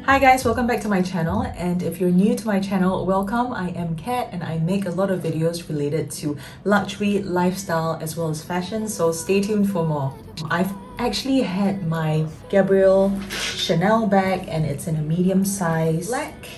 Hi guys, welcome back to my channel, and if you're new to my channel, welcome. I am Kat and I make a lot of videos related to luxury, lifestyle as well as fashion, so stay tuned for more. I've actually had my Gabrielle Chanel bag and it's in a medium size black,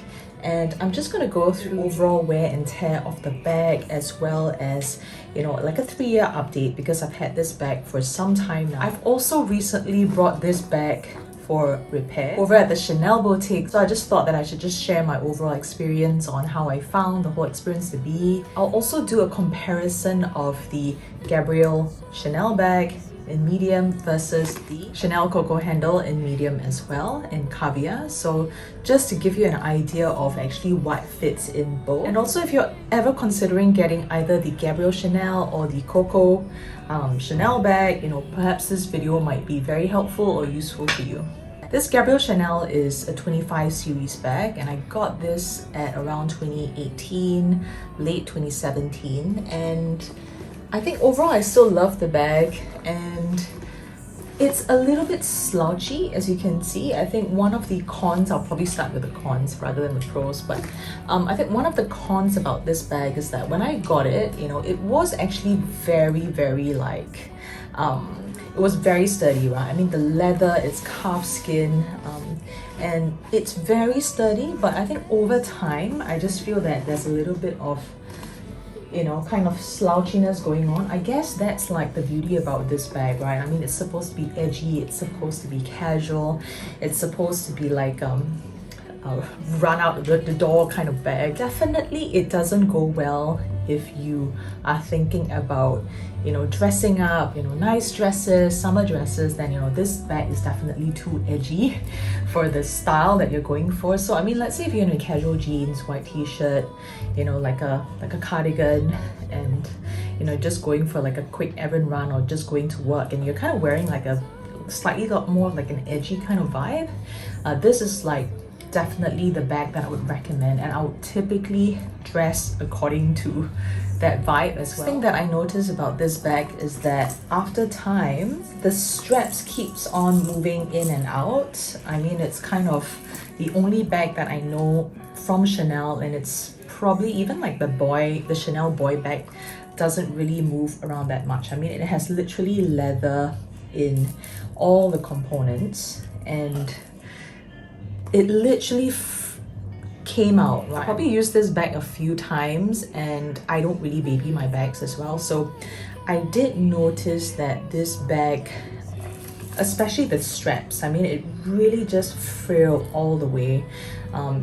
and I'm just going to go through overall wear and tear of the bag as well as, you know, like a 3-year update because I've had this bag for some time now. I've also recently brought this bag for repair over at the Chanel boutique, so I just thought that I should just share my overall experience on how I found the whole experience to be. I'll also do a comparison of the Gabrielle Chanel bag in medium versus the Chanel Coco handle in medium as well in caviar, so just to give you an idea of actually what fits in both. And also, if you're ever considering getting either the Gabrielle Chanel or the Coco Chanel bag, you know, perhaps this video might be very helpful or useful for you. This Gabrielle Chanel is a 25 series bag, and I got this at around 2018, late 2017, and I think overall I still love the bag, and it's a little bit slouchy as you can see. I think one of the cons, I'll probably start with the cons rather than the pros, but I think one of the cons about this bag is that when I got it, you know, it was actually very like, it was very sturdy, right? I mean, the leather, it's calf skin, and it's very sturdy, but I think over time, I just feel that there's a little bit of, you know, kind of slouchiness going on. I guess that's like the beauty about this bag, right? I mean, it's supposed to be edgy, it's supposed to be casual, it's supposed to be like a run out the door kind of bag. Definitely it doesn't go well if you are thinking about, you know, dressing up, you know, nice dresses, summer dresses, then, you know, this bag is definitely too edgy for the style that you're going for. So I mean, let's say if you're in a casual jeans, white t-shirt, you know, like a cardigan, and, you know, just going for like a quick errand run or just going to work, and you're kind of wearing like a slightly more like an edgy kind of vibe, this is like definitely the bag that I would recommend, and I would typically dress according to that vibe as well. The thing that I noticed about this bag is that after time, the straps keeps on moving in and out. I mean, it's kind of the only bag that I know from Chanel, and it's probably even like the Chanel boy bag doesn't really move around that much. I mean, it has literally leather in all the components, and it literally came out, right? I probably used this bag a few times, and I don't really baby my bags as well, so I did notice that this bag, especially the straps, I mean, it really just frill all the way.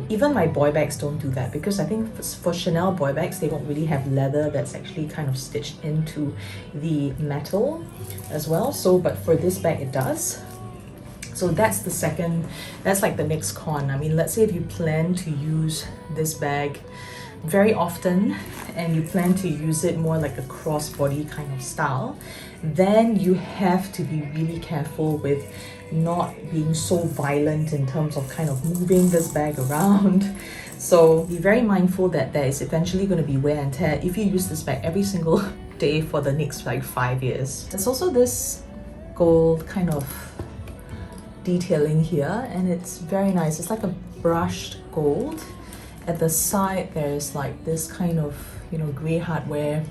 Even my boy bags don't do that, because I think for Chanel boy bags, they don't really have leather that's actually kind of stitched into the metal as well. So, but for this bag, it does. So that's like the next con. I mean, let's say if you plan to use this bag very often and you plan to use it more like a crossbody kind of style, then you have to be really careful with not being so violent in terms of kind of moving this bag around. So be very mindful that there is eventually going to be wear and tear if you use this bag every single day for the next like 5 years. There's also this gold kind of detailing here, and it's very nice. It's like a brushed gold. At the side there's like this kind of, you know, gray hardware,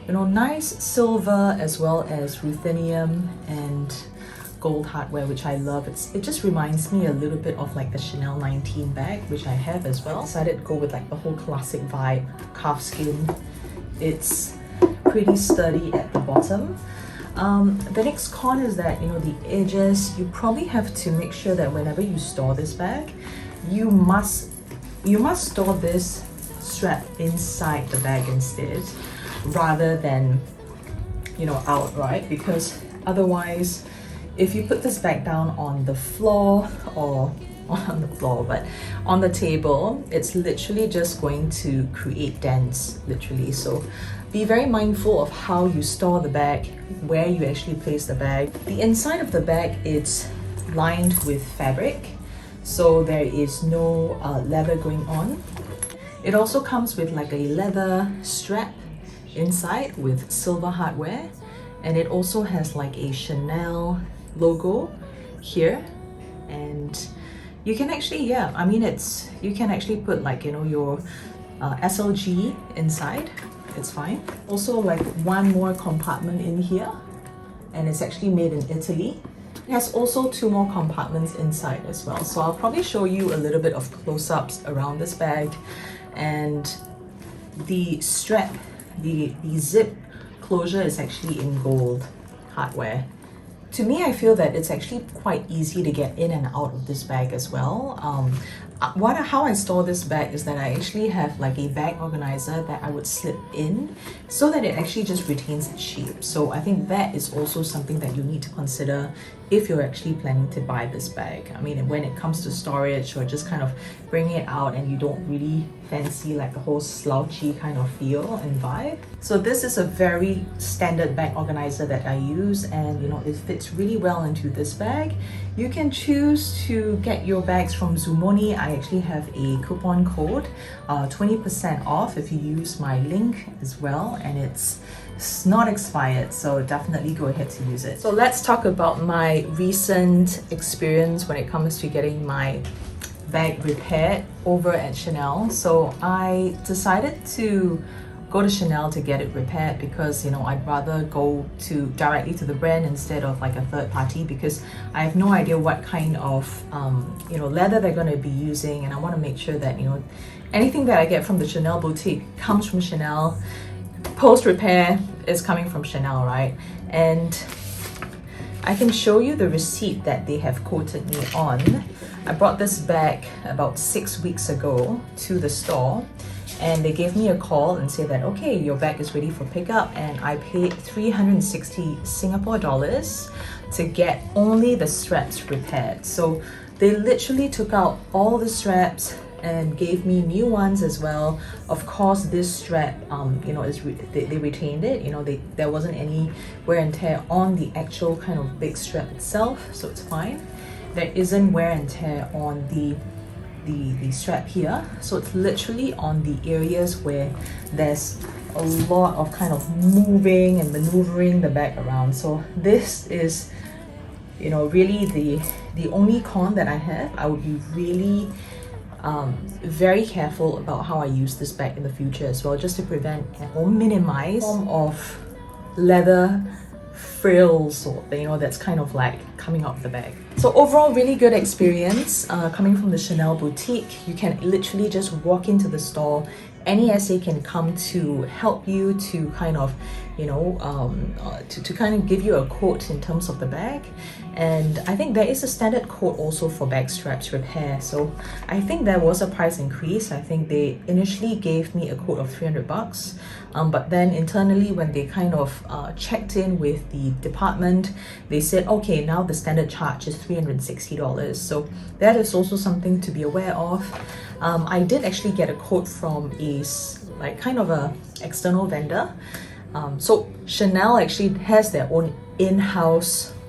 you know, nice silver as well as ruthenium and gold hardware, which I love. It just reminds me a little bit of like the Chanel 19 bag, which I have as well. I decided to go with like the whole classic vibe, calf skin. It's pretty sturdy at the bottom. The next con is that, you know, the edges, you probably have to make sure that whenever you store this bag, you must store this strap inside the bag instead, rather than, you know, out, right? Because otherwise, if you put this bag down on the floor, or on the floor, but on the table, it's literally just going to create dents, literally. So be very mindful of how you store the bag, where you actually place the bag. The inside of the bag, it's lined with fabric, so there is no leather going on. It also comes with like a leather strap inside with silver hardware, and it also has like a Chanel logo here, and you can actually, yeah, I mean, you can actually put like, you know, your SLG inside. It's fine. Also, like one more compartment in here, and it's actually made in Italy. It has also 2 more compartments inside as well. So I'll probably show you a little bit of close-ups around this bag. And the strap, the zip closure is actually in gold hardware. To me, I feel that it's actually quite easy to get in and out of this bag as well. How I store this bag is that I actually have like a bag organizer that I would slip in so that it actually just retains its shape. So I think that is also something that you need to consider if you're actually planning to buy this bag. I mean, when it comes to storage or just kind of bringing it out and you don't really fancy like the whole slouchy kind of feel and vibe. So this is a very standard bag organizer that I use, and you know, it fits really well into this bag. You can choose to get your bags from Zoomoni. I actually have a coupon code, 20% off if you use my link as well, and it's not expired, so definitely go ahead to use it. So let's talk about my recent experience when it comes to getting my bag repaired over at Chanel. So I decided to go to Chanel to get it repaired because, you know, I'd rather go directly to the brand instead of like a third party, because I have no idea what kind of you know, leather they're going to be using, and I want to make sure that, you know, anything that I get from the Chanel boutique comes from Chanel. Post repair is coming from Chanel, right? And I can show you the receipt that they have quoted me on. I brought this bag about 6 weeks ago to the store, and they gave me a call and said that, okay, your bag is ready for pickup, and I paid 360 Singapore dollars to get only the straps repaired. So they literally took out all the straps and gave me new ones as well. Of course, this strap, you know, they retained it. You know, there wasn't any wear and tear on the actual kind of big strap itself, so it's fine. There isn't wear and tear on the strap here, so it's literally on the areas where there's a lot of kind of moving and maneuvering the bag around. So this is, you know, really the only con that I have. I would be really very careful about how I use this bag in the future as well, just to prevent or minimize form of leather frills, or you know, that's kind of like coming out of the bag. So overall, really good experience coming from the Chanel boutique. You can literally just walk into the store. Any SA can come to help you to kind of, you know, to kind of give you a quote in terms of the bag. And I think there is a standard quote also for bag straps repair. So I think there was a price increase. I think they initially gave me a quote of 300 bucks. But then internally, when they kind of checked in with the department, they said, okay, now the standard charge is $360. So that is also something to be aware of. I did actually get a quote from a kind of a external vendor. So Chanel actually has their own in-house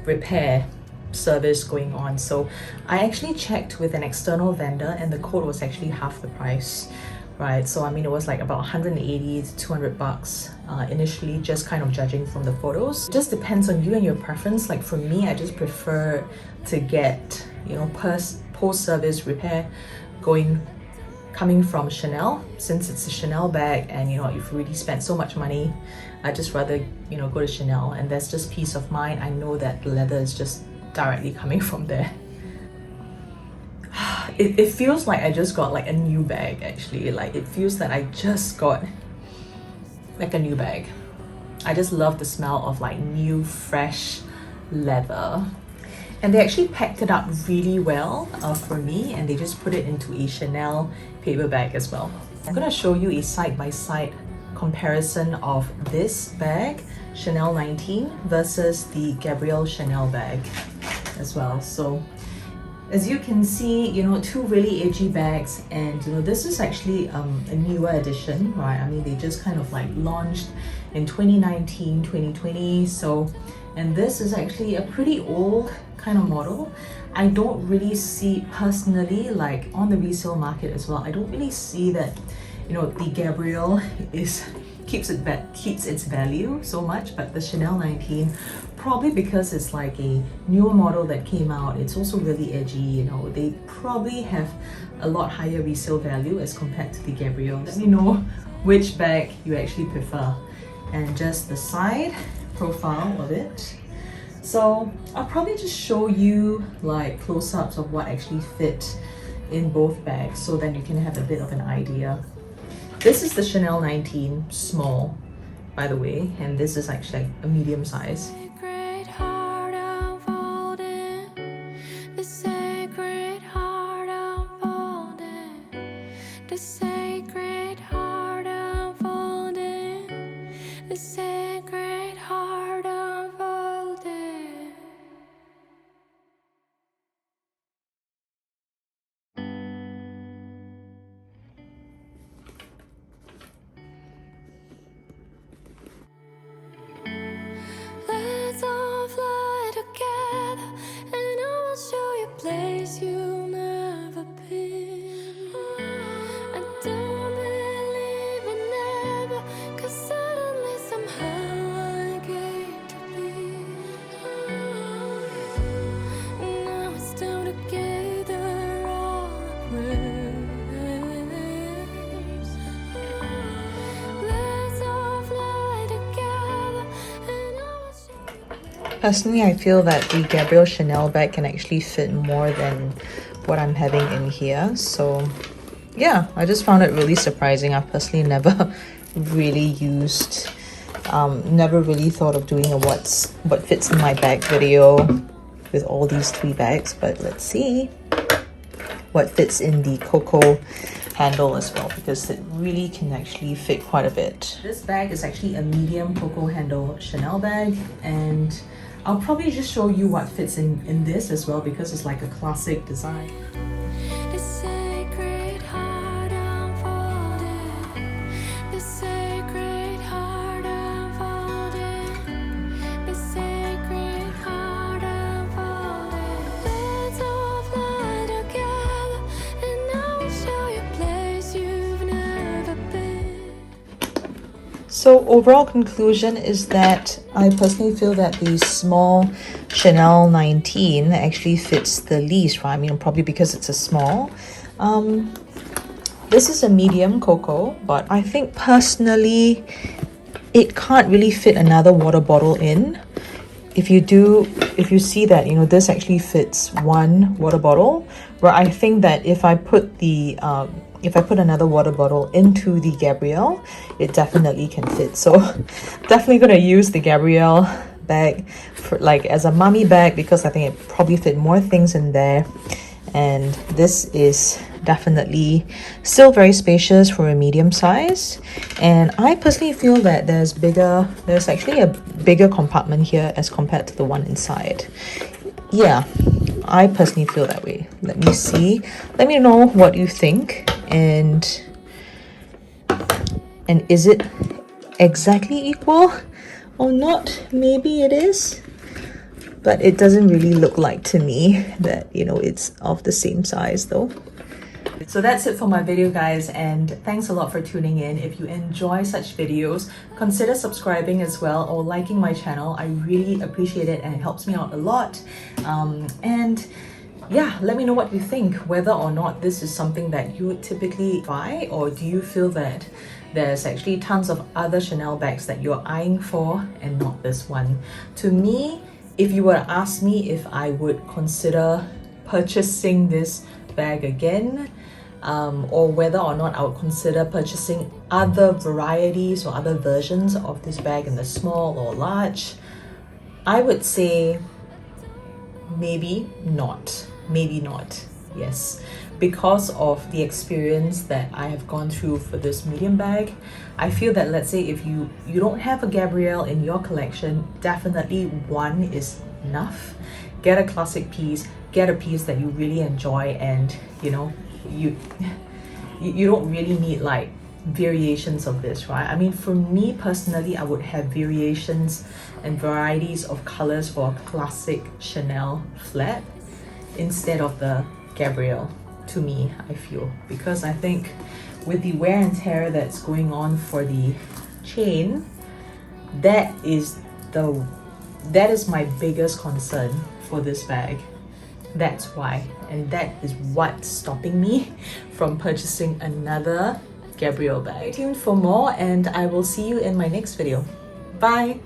repair service going on. So I actually checked with an external vendor, and the quote was actually half the price, right? So I mean, it was like about 180 to 200 bucks initially, just kind of judging from the photos. It just depends on you and your preference. Like for me, I just prefer to get, you know, post-service repair coming from Chanel, since it's a Chanel bag, and you know, you've really spent so much money. I just rather, you know, go to Chanel, and there's just peace of mind. I know that the leather is just directly coming from there. It feels like I just got like a new bag, actually. Like it feels that I just got like a new bag. I just love the smell of like new fresh leather. And they actually packed it up really well for me, and they just put it into a Chanel paper bag as well. I'm gonna show you a side-by-side comparison of this bag, Chanel 19, versus the Gabrielle Chanel bag as well. So as you can see, you know, two really edgy bags, and you know, this is actually a newer edition, right? I mean, they just kind of like launched in 2019, 2020. So, and this is actually a pretty old kind of model. I don't really see personally, like on the resale market as well, I don't really see that, you know, the Gabrielle keeps its value so much, but the Chanel 19 probably because it's like a newer model that came out. It's also really edgy, you know. They probably have a lot higher resale value as compared to the Gabrielle. Let me know which bag you actually prefer. And just the side profile of it. So I'll probably just show you like close-ups of what actually fit in both bags so then you can have a bit of an idea. This is the Chanel 19 small, by the way, and this is actually a medium size. Personally, I feel that the Gabrielle Chanel bag can actually fit more than what I'm having in here. So yeah, I just found it really surprising. I've personally never really used, never really thought of doing a what fits in my bag video with all these 3 bags. But let's see what fits in the Coco handle as well, because it really can actually fit quite a bit. This bag is actually a medium Coco handle Chanel bag, and I'll probably just show you what fits in this as well, because it's like a classic design. So overall conclusion is that I personally feel that the small Chanel 19 actually fits the least, right? I mean, probably because it's a small. This is a medium Coco, but I think personally it can't really fit another water bottle in. If you see that, you know, this actually fits one water bottle, where I think that if I put another water bottle into the Gabrielle, it definitely can fit. So definitely gonna use the Gabrielle bag for like as a mommy bag, because I think it probably fit more things in there. And this is definitely still very spacious for a medium size. And I personally feel that there's actually a bigger compartment here as compared to the one inside. Yeah, I personally feel that way. Let me see. Let me know what you think. And is it exactly equal or not? Maybe it is, but it doesn't really look like to me that, you know, it's of the same size though. So that's it for my video, guys, and thanks a lot for tuning in. If you enjoy such videos, consider subscribing as well or liking my channel. I really appreciate it and it helps me out a lot. And yeah, let me know what you think, whether or not this is something that you would typically buy, or do you feel that there's actually tons of other Chanel bags that you're eyeing for and not this one. To me, if you were to ask me if I would consider purchasing this bag again, or whether or not I would consider purchasing other varieties or other versions of this bag in the small or large, I would say maybe not. Maybe not, yes. Because of the experience that I have gone through for this medium bag, I feel that, let's say if you don't have a Gabrielle in your collection, definitely one is enough. Get a classic piece, get a piece that you really enjoy, and you know, you don't really need like variations of this, right? I mean, for me personally, I would have variations and varieties of colors for a classic Chanel flat instead of the Gabrielle, to me, I feel, because I think with the wear and tear that's going on for the chain, that is the That is my biggest concern for this bag. That's why, and that is what's stopping me from purchasing another Gabrielle bag. Stay tuned for more, and I will see you in my next video. Bye!